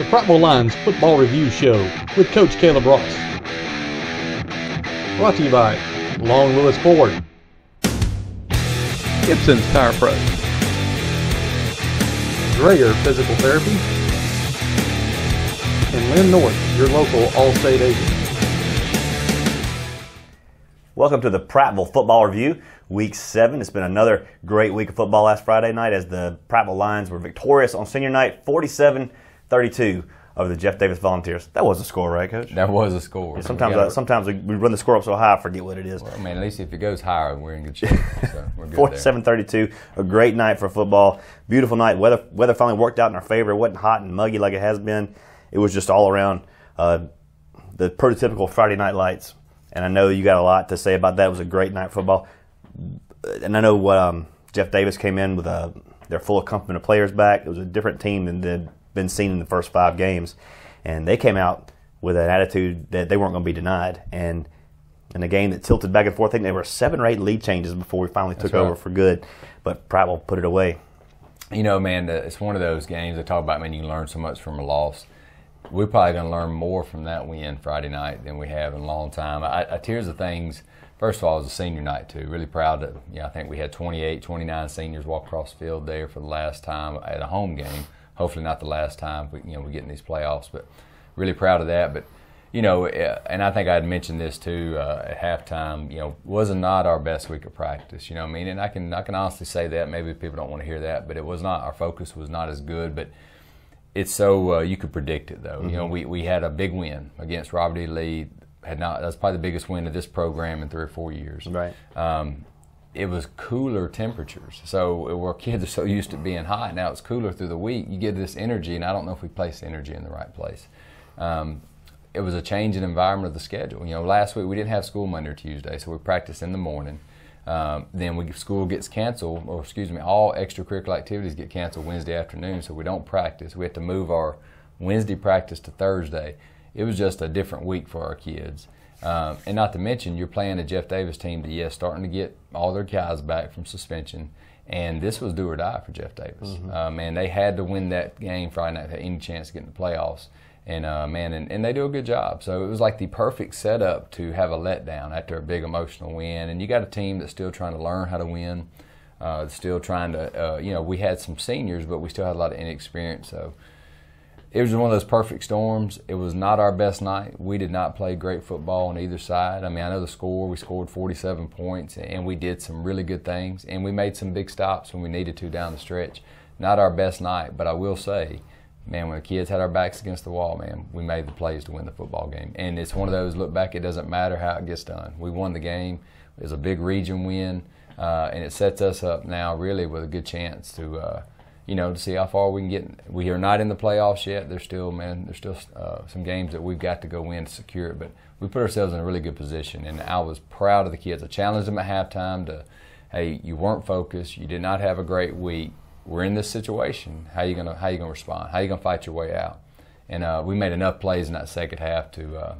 the Prattville Lions Football Review Show with Coach Caleb Ross. Brought to you by Long Lewis Ford, Gibson's Tire Pro, Dreyer Physical Therapy, and Lynn North, your local All-State agent. Welcome to the Prattville Football Review, Week 7. It's been another great week of football last Friday night as the Prattville Lions were victorious on senior night, 47-32 over the Jeff Davis Volunteers. That was a score, right, Coach? That was a score. Yeah, sometimes we run the score up so high, I forget what it is. Well, man, at least if it goes higher, we're in good shape. So we're good 47-32, a great night for football. Beautiful night. Weather finally worked out in our favor. It wasn't hot and muggy like it has been. It was just all around the prototypical Friday night lights. And I know you got a lot to say about that. It was a great night of football. And I know what Jeff Davis came in with their full complement of players back. It was a different team than they'd been seen in the first 5 games. And they came out with an attitude that they weren't going to be denied. And in a game that tilted back and forth, I think there were 7 or 8 lead changes before we finally took over for good. But Prattville put it away. You know, man, it's one of those games I talk about, man, you can learn so much from a loss. We're probably going to learn more from that win Friday night than we have in a long time. Here's the things. First of all, it was a senior night, too. Really proud of, I think we had 28, 29 seniors walk across the field there for the last time at a home game. Hopefully not the last time, but, we get in these playoffs. But really proud of that. But, and I think I had mentioned this, too, at halftime, was not our best week of practice, you know what I mean? And I can honestly say that. Maybe people don't want to hear that, but it was not. Our focus was not as good. But it's so you could predict it, though. Mm-hmm. We had a big win against Robert E. Lee. That's probably the biggest win of this program in 3 or 4 years. Right. It was cooler temperatures. So where kids are so used to being hot, now it's cooler through the week. You get this energy, and I don't know if we placed energy in the right place. It was a change in environment of the schedule. Last week we didn't have school Monday or Tuesday, so we practiced in the morning. Then school gets canceled, all extracurricular activities get canceled Wednesday afternoon, so we don't practice. We had to move our Wednesday practice to Thursday. It was just a different week for our kids. And not to mention, you're playing a Jeff Davis team that, starting to get all their guys back from suspension, and this was do or die for Jeff Davis. Mm-hmm. And they had to win that game Friday night to have any chance to get in the playoffs. And and they do a good job. So it was like the perfect setup to have a letdown after a big emotional win. And you got a team that's still trying to learn how to win, still trying to, we had some seniors, but we still had a lot of inexperience. So it was one of those perfect storms. It was not our best night. We did not play great football on either side. I mean, I know the score. We scored 47 points, and we did some really good things. And we made some big stops when we needed to down the stretch. Not our best night, but I will say, man, when the kids had our backs against the wall, man, we made the plays to win the football game. And it's one of those, look back, it doesn't matter how it gets done. We won the game. It was a big region win, and it sets us up now really with a good chance to, to see how far we can get. We are not in the playoffs yet. There's still some games that we've got to go win to secure it. But we put ourselves in a really good position, and I was proud of the kids. I challenged them at halftime to, hey, you weren't focused. You did not have a great week. We're in this situation. How you gonna respond? How you gonna fight your way out? And we made enough plays in that second half to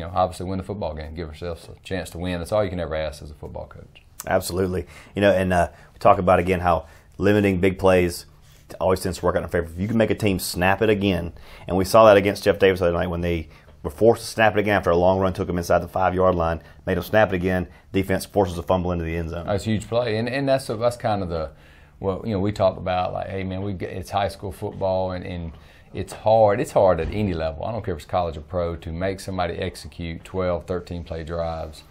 obviously win the football game, give ourselves a chance to win. That's all you can ever ask as a football coach. Absolutely. And we talk about again how limiting big plays always tends to work out in our favor. If you can make a team snap it again, and we saw that against Jeff Davis the other night when they were forced to snap it again after a long run took them inside the 5-yard line, made them snap it again. Defense forces a fumble into the end zone. That's a huge play, and that's kind of the. Well, we talk about like, hey man, it's high school football and it's hard. It's hard at any level. I don't care if it's college or pro to make somebody execute 12, 13 play drives.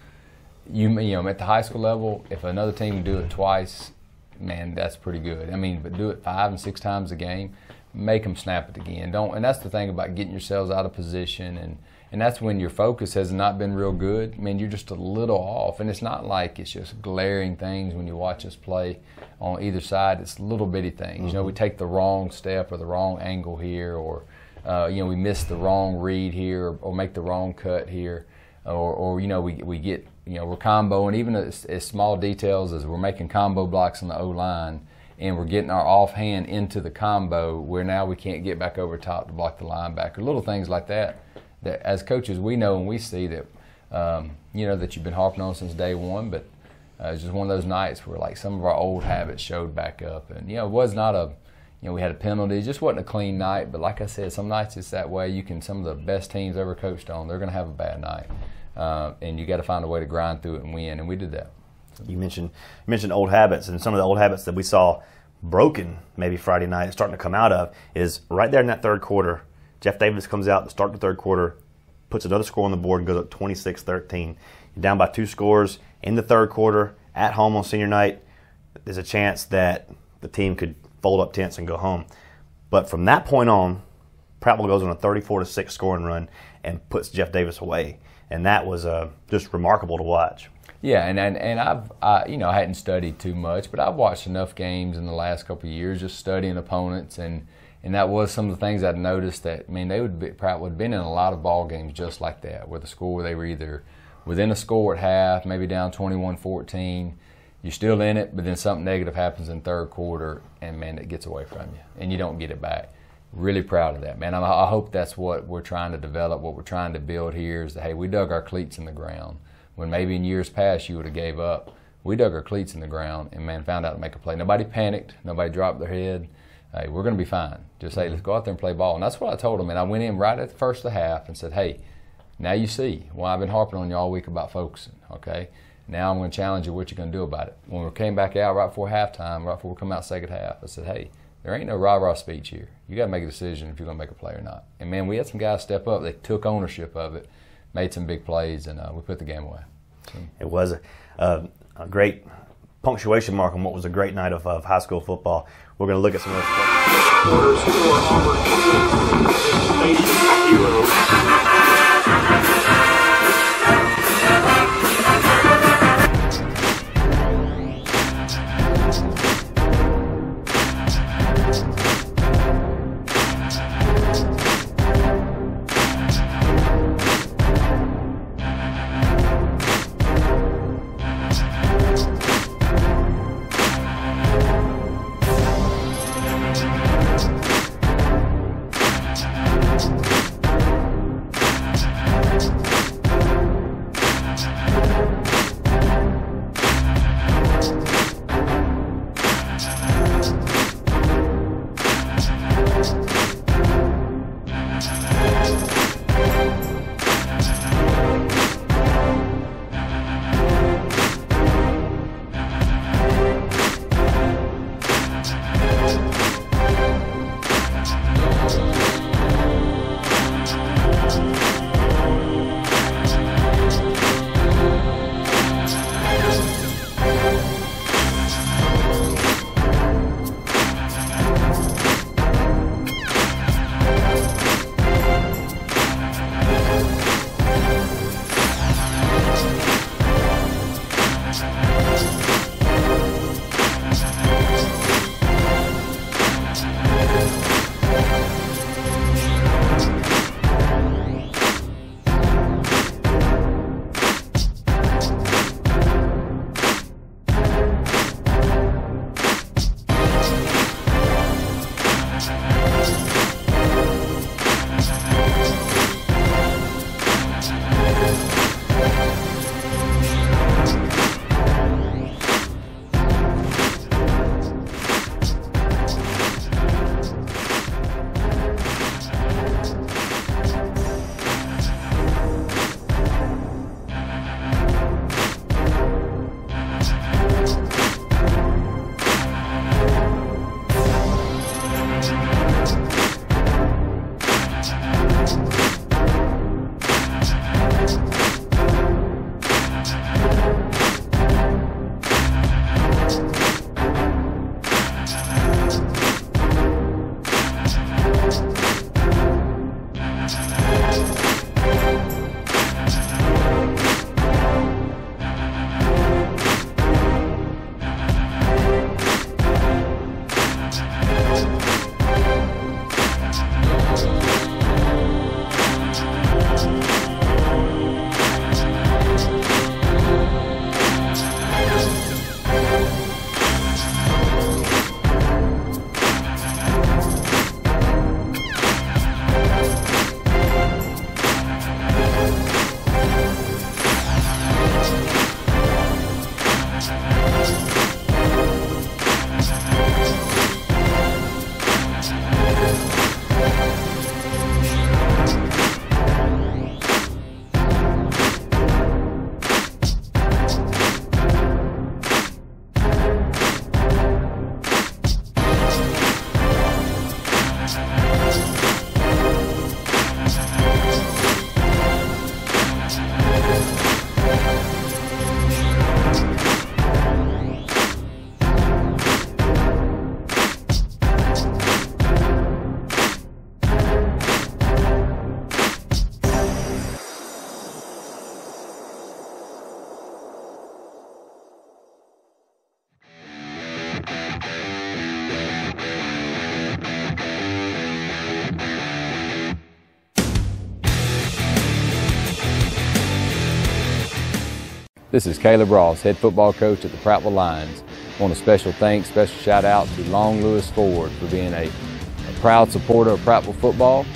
At the high school level, if another team can do it twice, man, that's pretty good. I mean, but do it 5 and 6 times a game, make them snap it again. And that's the thing about getting yourselves out of position and that's when your focus has not been real good. I mean, you're just a little off. And it's not like it's just glaring things when you watch us play on either side. It's little bitty things. Mm-hmm. We take the wrong step or the wrong angle here or, we miss the wrong read here or make the wrong cut here. Or we get, we're comboing, even as small details as we're making combo blocks on the O-line and we're getting our offhand into the combo where now we can't get back over top to block the linebacker. Little things like that as coaches we know and we see that, that you've been harping on since day one, but it's just one of those nights where like some of our old habits showed back up. And, it was not a, we had a penalty. It just wasn't a clean night. But like I said, some nights it's that way. Some of the best teams ever coached on, they're going to have a bad night, and you got to find a way to grind through it and win. And we did that. You mentioned old habits, and some of the old habits that we saw broken maybe Friday night, starting to come out of, is right there in that third quarter. Jeff Davis comes out to start the third quarter, puts another score on the board, and goes up 26-13. You're down by 2 scores in the third quarter at home on senior night. There's a chance that the team could fold up tents and go home. But from that point on, Prattville goes on a 34-6 scoring run and puts Jeff Davis away, and that was just remarkable to watch. Yeah, and I hadn't studied too much, but I've watched enough games in the last couple of years, just studying opponents, and that was some of the things I'd noticed. That Prattville would have been in a lot of ball games just like that, where they were either within a score at half, maybe down 21-14. You're still in it, but then something negative happens in third quarter, and man, it gets away from you, and you don't get it back. Really proud of that, man. I hope that's what we're trying to develop, what we're trying to build here is that, hey, we dug our cleats in the ground. When maybe in years past you would have gave up, we dug our cleats in the ground and, man, found out to make a play. Nobody panicked. Nobody dropped their head. Hey, we're going to be fine. Just say, let's go out there and play ball. And that's what I told them. And I went in right at the first of the half and said, hey, now you see why I've been harping on you all week about focusing, okay? Now I'm going to challenge you what you're going to do about it. When we came back out right before halftime, right before we come out second half, I said, hey, there ain't no rah-rah speech here. You got to make a decision if you're going to make a play or not. And, man, we had some guys step up. They took ownership of it, made some big plays, and we put the game away. So. It was a great punctuation mark on what was a great night of high school football. We're going to look at some of those. This is Caleb Ross, head football coach at the Prattville Lions. I want a special thanks, special shout out to Long Lewis Ford for being a proud supporter of Prattville football.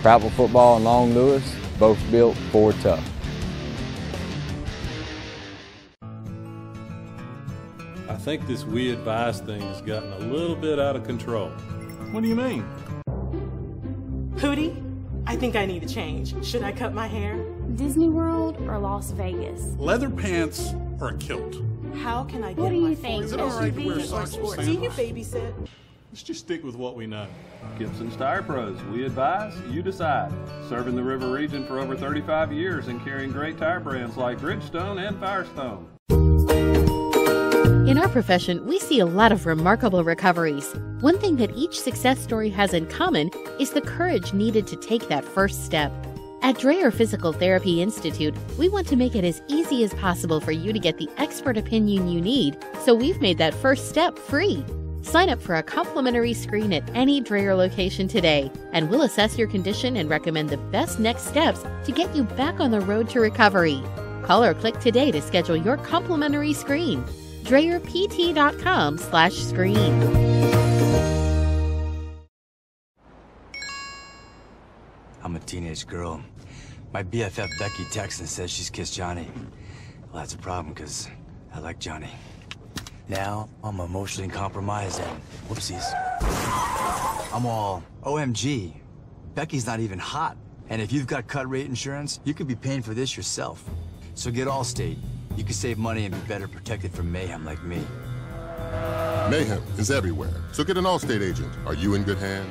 Prattville football and Long Lewis, both built Ford tough. I think this we advise thing has gotten a little bit out of control. What do you mean? Hootie, I think I need a change. Should I cut my hair? Disney World or Las Vegas? Leather pants or a kilt? How can I get What do my you think? Is it all right to wear SUV or socks and sports? Do you sandals? babysit? Let's just stick with what we know. Gibson's Tire Pros. We advise, you decide. Serving the River region for over 35 years and carrying great tire brands like Bridgestone and Firestone. In our profession, we see a lot of remarkable recoveries. One thing that each success story has in common is the courage needed to take that first step. At Dreyer Physical Therapy Institute, we want to make it as easy as possible for you to get the expert opinion you need, so we've made that first step free. Sign up for a complimentary screen at any Dreyer location today, and we'll assess your condition and recommend the best next steps to get you back on the road to recovery. Call or click today to schedule your complimentary screen. DreyerPT.com/screen. I'm a teenage girl. My BFF Becky texts and says she's kissed Johnny. Well, that's a problem because I like Johnny. Now, I'm emotionally compromised and whoopsies. I'm all, OMG, Becky's not even hot. And if you've got cut rate insurance, you could be paying for this yourself. So get Allstate. You can save money and be better protected from mayhem like me. Mayhem is everywhere, so get an Allstate agent. Are you in good hands?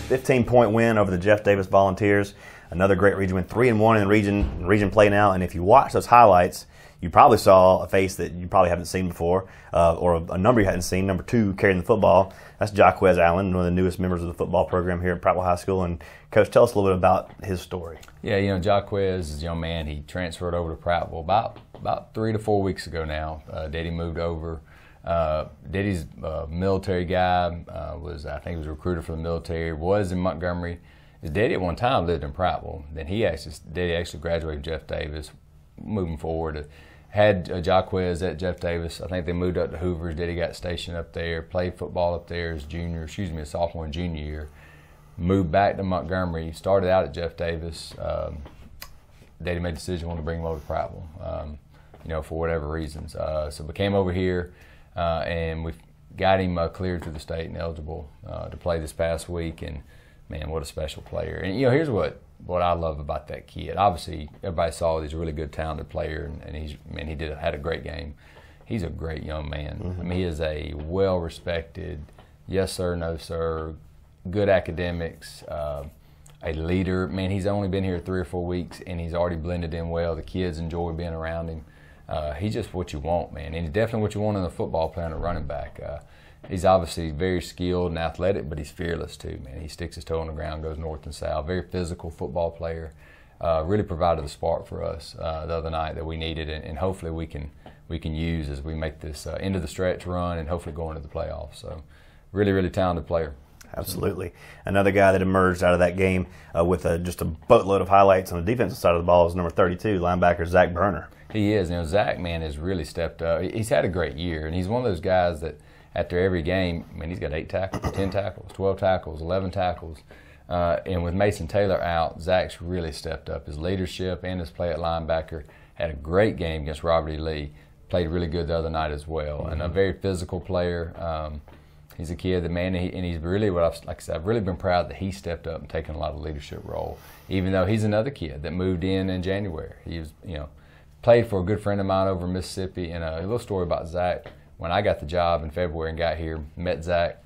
15-point win over the Jeff Davis Volunteers. Another great region win, 3-1 in region play now. And if you watch those highlights, you probably saw a face that you probably haven't seen before, or a number you hadn't seen. Number 2 carrying the football. That's Jaquez Allen, one of the newest members of the football program here at Prattville High School. And Coach, tell us a little bit about his story. Yeah, you know, Jaquez is a young man. He transferred over to Prattville about 3 to 4 weeks ago now. Daddy moved over. Daddy's a military guy. I think he was a recruiter for the military. Was in Montgomery. His daddy at one time lived in Prattville. Then Daddy actually graduated from Jeff Davis. Moving forward, had Jaquez at Jeff Davis. I think they moved up to Hoover's. Daddy got stationed up there. Played football up there as his sophomore and junior year. Moved back to Montgomery. Started out at Jeff Davis. Daddy made the decision to bring him over to Prattville. For whatever reasons. So we came over here. And we got him cleared through the state and eligible to play this past week. And man, what a special player! And here's what I love about that kid. Obviously, everybody saw he's a really good, talented player, and he had a great game. He's a great young man. Mm-hmm. I mean, he is a well-respected, yes sir, no sir, good academics, a leader. Man, he's only been here 3 or 4 weeks, and he's already blended in well. The kids enjoy being around him. He's just what you want, man. And he's definitely what you want in a football player and a running back. He's obviously very skilled and athletic, but he's fearless too, man. He sticks his toe on the ground, goes north and south. Very physical football player. Really provided the spark for us the other night that we needed, and hopefully we can use as we make this end of the stretch run and hopefully go into the playoffs. So really, really talented player. Absolutely. Another guy that emerged out of that game with just a boatload of highlights on the defensive side of the ball is number 32, linebacker Zach Boerner. He is. Zach, man, has really stepped up. He's had a great year, and he's one of those guys that after every game, he's got 8 tackles, 10 tackles, 12 tackles, 11 tackles. And with Mason Taylor out, Zach's really stepped up. His leadership and his play at linebacker. Had a great game against Robert E. Lee. Played really good the other night as well. Mm-hmm. And a very physical player. He's a kid that, man, and he's really I've really been proud that he stepped up and taken a lot of leadership role. Even though he's another kid that moved in January. He was, played for a good friend of mine over in Mississippi. And a little story about Zach. When I got the job in February and got here, met Zach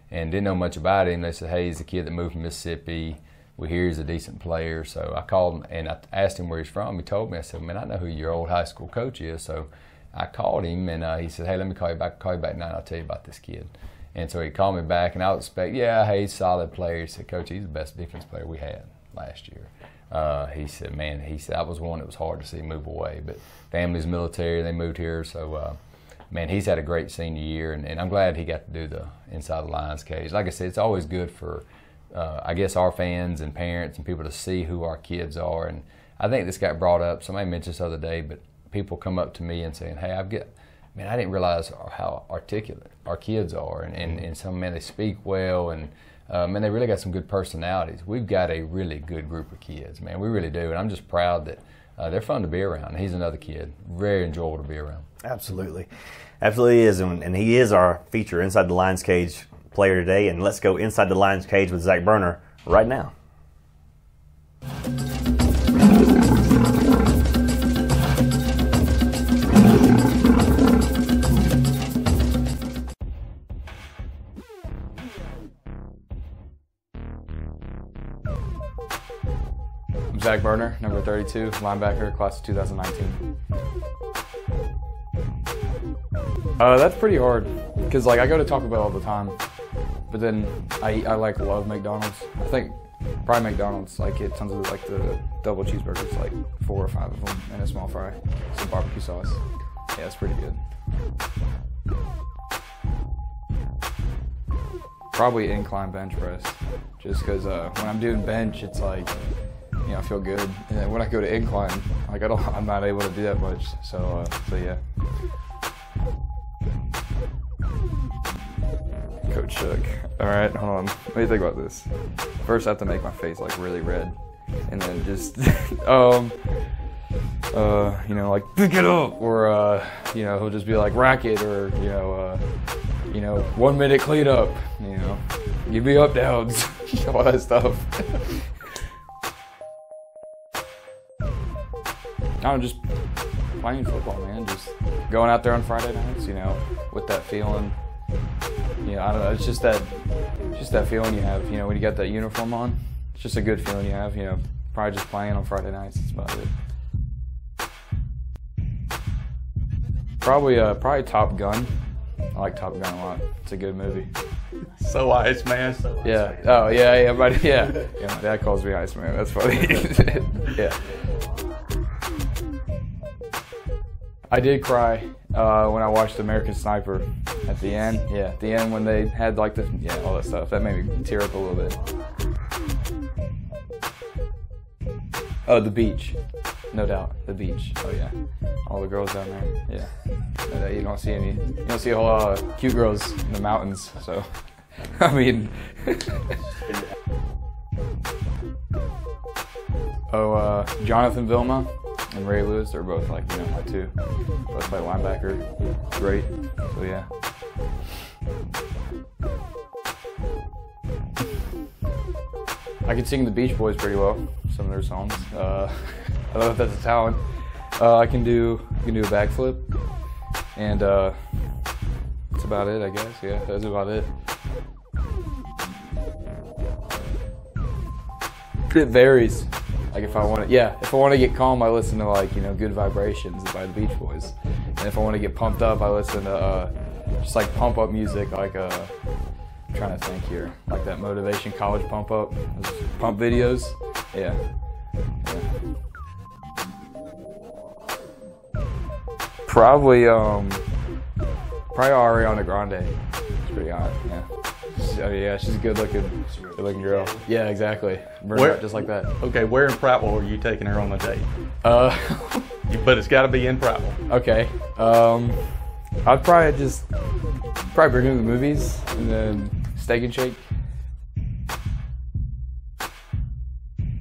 and didn't know much about him. They said, hey, he's a kid that moved from Mississippi. We hear he's a decent player. So I called him and I asked him where he's from. He told me, I said, man, I know who your old high school coach is. So I called him and he said, hey, let me call you back tonight. I'll tell you about this kid. And so he called me back and I was expecting, hey, he's a solid player. He said, Coach, he's the best defense player we had last year. He said, I was one that was hard to see move away. But family's military, they moved here. So man, he's had a great senior year, and I'm glad he got to do the inside the lines cage. Like I said, it's always good for, I guess, our fans and parents and people to see who our kids are. And I think this got brought up. Somebody mentioned this the other day, but people come up to me and saying, hey, I didn't realize how articulate our kids are, and some, man, they speak well, and man, they really got some good personalities. We've got a really good group of kids, man. We really do, and I'm just proud that they're fun to be around. He's another kid, very enjoyable to be around. Absolutely. Absolutely is, and he is our feature Inside the Lines Cage player today, and let's go Inside the Lines Cage with Zach Boerner right now. I'm Zach Boerner, number 32, linebacker, class of 2019. That's pretty hard, because like I go to Taco Bell all the time, but then I love McDonald's. I think probably McDonald's, like it tons of like the double cheeseburgers, like 4 or 5 of them, and a small fry, some barbecue sauce. Yeah, it's pretty good. Probably incline bench press, just because when I'm doing bench, it's like, you know, I feel good, and then when I go to incline, like I'm not able to do that much. So yeah. Coach shook. All right, hold on. What do you think about this? First, I have to make my face like really red, and then just, you know, like pick it up, or you know, he'll just be like rack it, or you know, 1 minute cleanup, you know, give me up downs, all that stuff. I'm just playing football, man. Just going out there on Friday nights, you know, with that feeling. You know, I don't know. It's just that feeling you have, you know, when you got that uniform on. It's just a good feeling you have, you know. Probably just playing on Friday nights. That's about it. Probably Top Gun. I like Top Gun a lot. It's a good movie. So Iceman. Yeah. Oh yeah. My dad calls me Iceman. That's funny. Yeah. I did cry when I watched American Sniper at the end. Yeah, at the end when they had like all that stuff. That made me tear up a little bit. Oh, the beach. No doubt, the beach. Oh yeah, all the girls down there. Yeah, you don't see a whole lot of cute girls in the mountains. So, I mean. Jonathan Vilma and Ray Lewis are both like, you know, my two. Both play linebacker. Great. So yeah. I can sing the Beach Boys pretty well. Some of their songs. I don't know if that's a talent. I can do a backflip, and that's about it, I guess. Yeah, that's about it. It varies. Like if I want to get calm, I listen to like, you know, Good Vibrations by the Beach Boys. And if I want to get pumped up, I listen to just like pump up music, like I'm trying to think here, like that motivation college pump up, those pump videos. Yeah. Probably Ariana Grande. She's pretty hot. Yeah. She's a good looking girl. Yeah, exactly. Burn her up just like that. Okay, where in Prattville are you taking her on a date? But it's got to be in Prattville. Okay. I'd probably bring her to the movies and then Steak and Shake.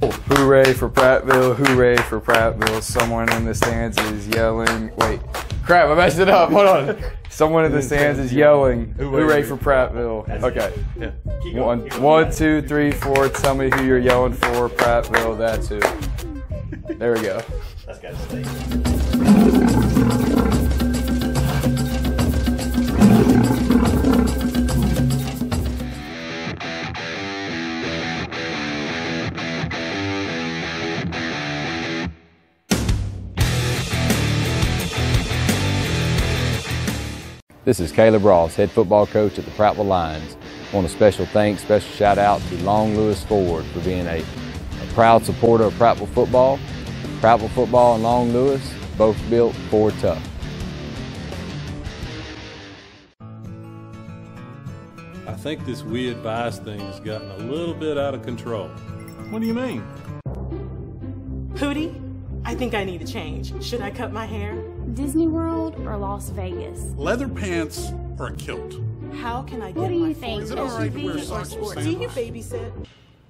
Hooray for Prattville! Hooray for Prattville! Someone in the stands is yelling. Wait, crap! I messed it up. Hold on. Someone in the stands is yelling. Hooray for Prattville! Okay. Yeah. 1, 2, 3, 4. Tell me who you're yelling for. Prattville. That's who. There we go. That's got to stay. This is Caleb Ross, head football coach at the Prattville Lions. I want a special thanks, special shout out to Long Lewis Ford for being a proud supporter of Prattville football. Prattville football and Long Lewis, both built Ford tough. think this we advise thing has gotten a little bit out of control. What do you mean? Hootie, I think I need a change. Should I cut my hair? Disney World or Las Vegas? Leather pants or a kilt? How can I get What do my you think? Is it all right to wear SUV or socks with sports? Do you sandals? babysit?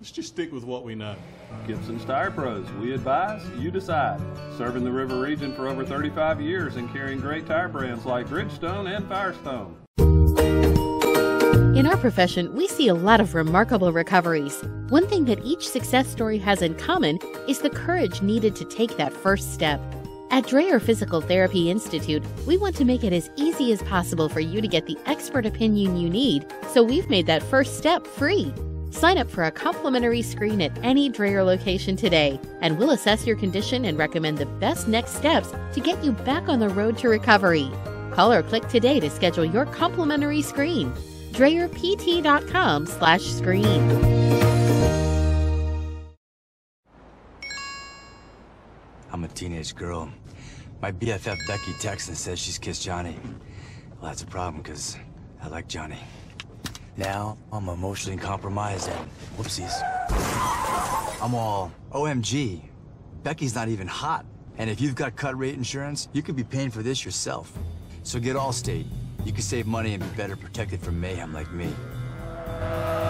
Let's just stick with what we know. Gibson's Tire Pros, we advise, you decide. Serving the River region for over 35 years and carrying great tire brands like Bridgestone and Firestone. In our profession, we see a lot of remarkable recoveries. One thing that each success story has in common is the courage needed to take that first step. At Dreyer Physical Therapy Institute, we want to make it as easy as possible for you to get the expert opinion you need, so we've made that first step free. Sign up for a complimentary screen at any Dreyer location today, and we'll assess your condition and recommend the best next steps to get you back on the road to recovery. Call or click today to schedule your complimentary screen. DreyerPT.com/screen. I'm a teenage girl. My BFF Becky texts and says she's kissed Johnny. Well, that's a problem because I like Johnny. Now I'm emotionally compromised and whoopsies. I'm all, OMG, Becky's not even hot. And if you've got cut rate insurance, you could be paying for this yourself. So get Allstate. You can save money and be better protected from mayhem like me.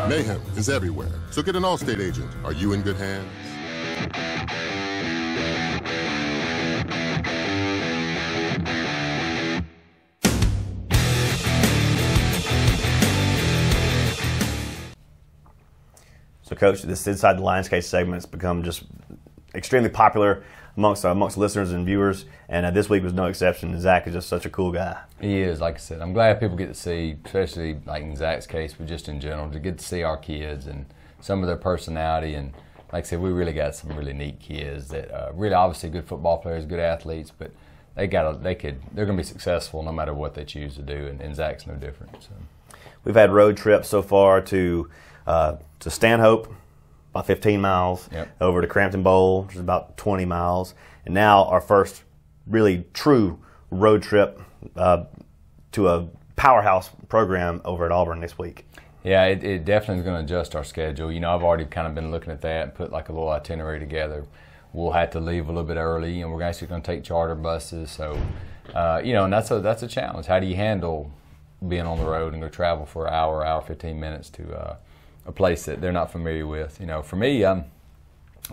Mayhem is everywhere, so get an Allstate agent. Are you in good hands? So, Coach, this Inside the Lions Cage segment has become just extremely popular amongst listeners and viewers, and this week was no exception. Zach is just such a cool guy. He is, like I said. I'm glad people get to see, especially like in Zach's case, but just in general, to get to see our kids and some of their personality. And like I said, we really got some really neat kids that really obviously good football players, good athletes, but they're going to be successful no matter what they choose to do, and Zach's no different. So. We've had road trips so far to Stanhope, about 15 miles, over to Crampton Bowl, which is about 20 miles, and now our first really true road trip to a powerhouse program over at Auburn this week. Yeah, it definitely is going to adjust our schedule. You know, I've already kind of been looking at that and put like a little itinerary together. We'll have to leave a little bit early, and we're actually going to take charter buses. So, and that's a challenge. How do you handle being on the road and go travel for an hour 15 minutes to a place that they're not familiar with? You know, for me, I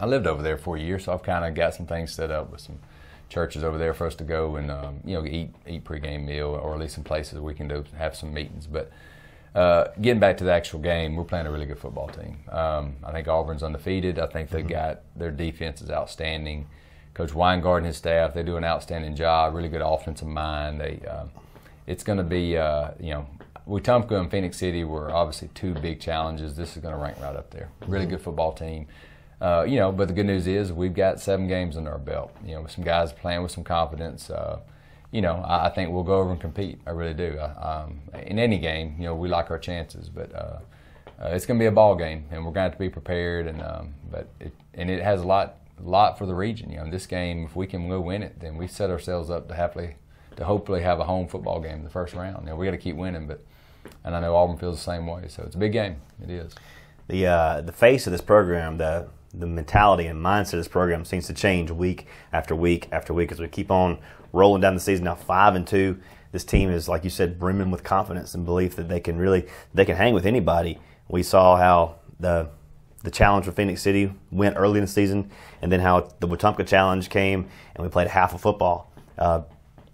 lived over there for a year, so I've kind of got some things set up with some churches over there for us to go and eat pregame meal, or at least some places we can have some meetings. But getting back to the actual game, we're playing a really good football team. I think Auburn's undefeated. I think they've got their defense is outstanding. Coach Weingart and his staff, they do an outstanding job. Really good offensive mind. It's going to be Wetumpka and Phoenix City were obviously two big challenges. This is going to rank right up there. Really good football team. But the good news is we've got 7 games under our belt. With some guys playing with some confidence. I think we'll go over and compete. I really do. In any game, we like our chances, but it's going to be a ball game, and we're going to have to be prepared. It has a lot for the region. In this game, if we can go win it, then we set ourselves up to hopefully have a home football game in the first round. We got to keep winning, and I know Auburn feels the same way. So it's a big game. It is. The face of this program, the mentality and mindset of this program seems to change week after week after week as we keep on rolling down the season. Now 5-2. This team is, like you said, brimming with confidence and belief that they can hang with anybody. We saw how the challenge with Phoenix City went early in the season, and then how the Wetumpka challenge came and we played half of football.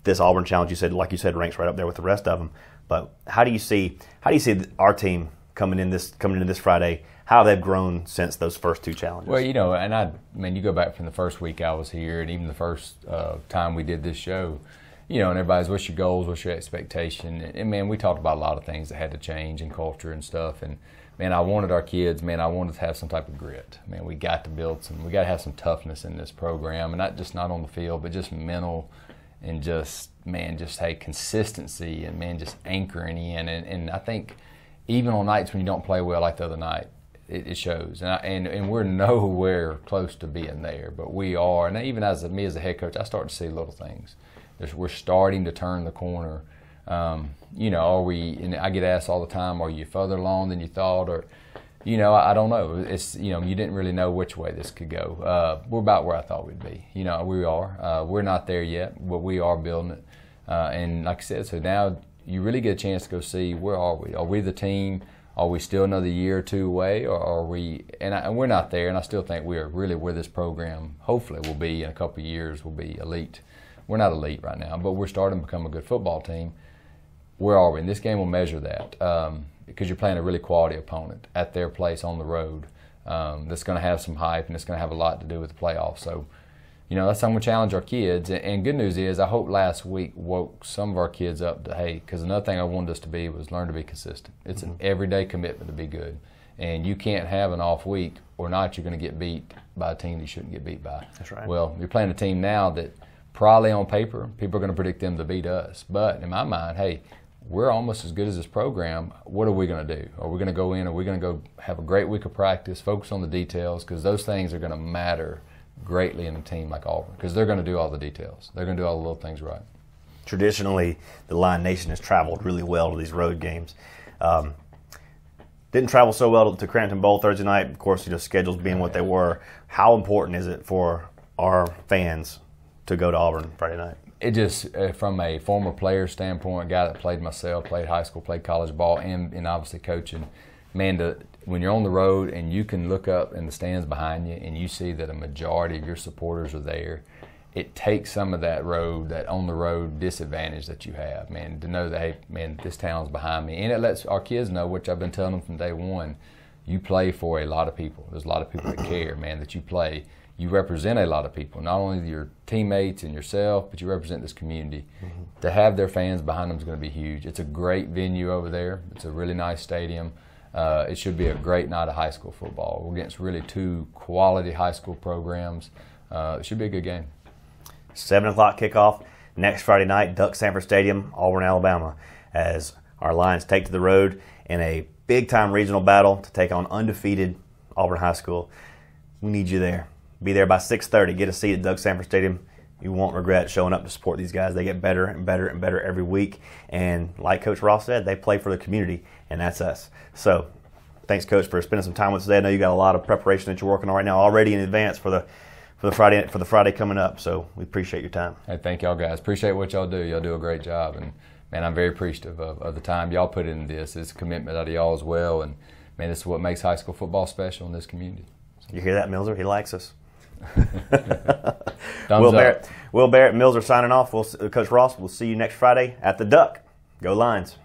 This Auburn challenge, like you said, ranks right up there with the rest of them. But how do you see our team coming in this Friday? How they've grown since those first 2 challenges? Well, you go back from the first week I was here, and even the first time we did this show, and everybody's, what's your goals, what's your expectation? And man, we talked about a lot of things that had to change in culture and stuff. And man, I wanted our kids, I wanted to have some type of grit. We got to have some toughness in this program, and not on the field, but just mental. And just consistency, and just anchoring in. And I think even on nights when you don't play well like the other night, it shows. And we're nowhere close to being there, but we are. And even me as a head coach, I start to see little things. We're starting to turn the corner You know, are we? And I get asked all the time, are you further along than you thought, or you know, I don't know. It's, you know, you didn't really know which way this could go. We're about where I thought we'd be. You know, we are. We're not there yet, but we are building it. And like I said, so now you really get a chance to go see, where are we? Are we the team? Are we still another year or two away, or are we? And we're not there. And I still think we are really where this program hopefully will be in a couple of years. Will be elite. We're not elite right now, but we're starting to become a good football team. Where are we? And this game will measure that. Because you're playing a really quality opponent at their place on the road, that's going to have some hype, and it's going to have a lot to do with the playoffs. So, you know, that's how I'm going to challenge our kids. And good news is, I hope last week woke some of our kids up to, hey, because another thing I wanted us to be was learn to be consistent. It's an everyday commitment to be good. And you can't have an off week, or not you're going to get beat by a team you shouldn't get beat by. That's right. Well, you're playing a team now that probably on paper, people are going to predict them to beat us. But in my mind, hey, we're almost as good as this program. What are we going to do? Are we going to go in? Are we going to go have a great week of practice, focus on the details? Because those things are going to matter greatly in a team like Auburn, because they're going to do all the details. They're going to do all the little things right. Traditionally, the Lion Nation has traveled really well to these road games. Didn't travel so well to Crampton Bowl Thursday night. Of course, you know, schedules being what they were. How important is it for our fans to go to Auburn Friday night? It just, from a former player standpoint, a guy that played myself, played high school, played college ball, and obviously coaching, man, when you're on the road and you can look up in the stands behind you and you see that a majority of your supporters are there, it takes some of that road, that on-the-road disadvantage that you have, man, to know that, hey, man, this town's behind me. And it lets our kids know, which I've been telling them from day one, you play for a lot of people. There's a lot of people that care, man, that you play. You represent a lot of people, not only your teammates and yourself, but you represent this community. To have their fans behind them is going to be huge. It's a great venue over there. It's a really nice stadium. It should be a great night of high school football. We're against really two quality high school programs. It should be a good game. 7 o'clock kickoff next Friday night, Duck Sanford Stadium, Auburn, Alabama, as our Lions take to the road in a big-time regional battle to take on undefeated Auburn High School. We need you there. Be there by 6:30. Get a seat at Doug Sanford Stadium. You won't regret showing up to support these guys. They get better and better and better every week. And like Coach Ross said, they play for the community, and that's us. So thanks, Coach, for spending some time with us today. I know you got a lot of preparation that you're working on right now already in advance for the Friday coming up. So we appreciate your time. Hey, thank y'all guys. Appreciate what y'all do. Y'all do a great job. And, man, I'm very appreciative of the time y'all put into this. It's a commitment out of y'all as well. And, man, this is what makes high school football special in this community. So. You hear that, Milzer? He likes us. Will Barrett, Milzer signing off. Coach Ross, we'll see you next Friday at the Duck. Go Lions.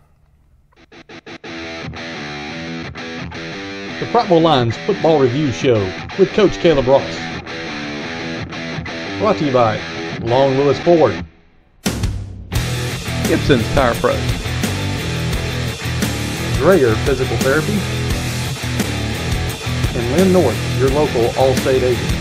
The Prattville Lions Football Review Show with Coach Caleb Ross. Brought to you by Long Lewis Ford, Gibson's Tire Pros, Dreyer Physical Therapy, and Lynn North, your local All-State agent.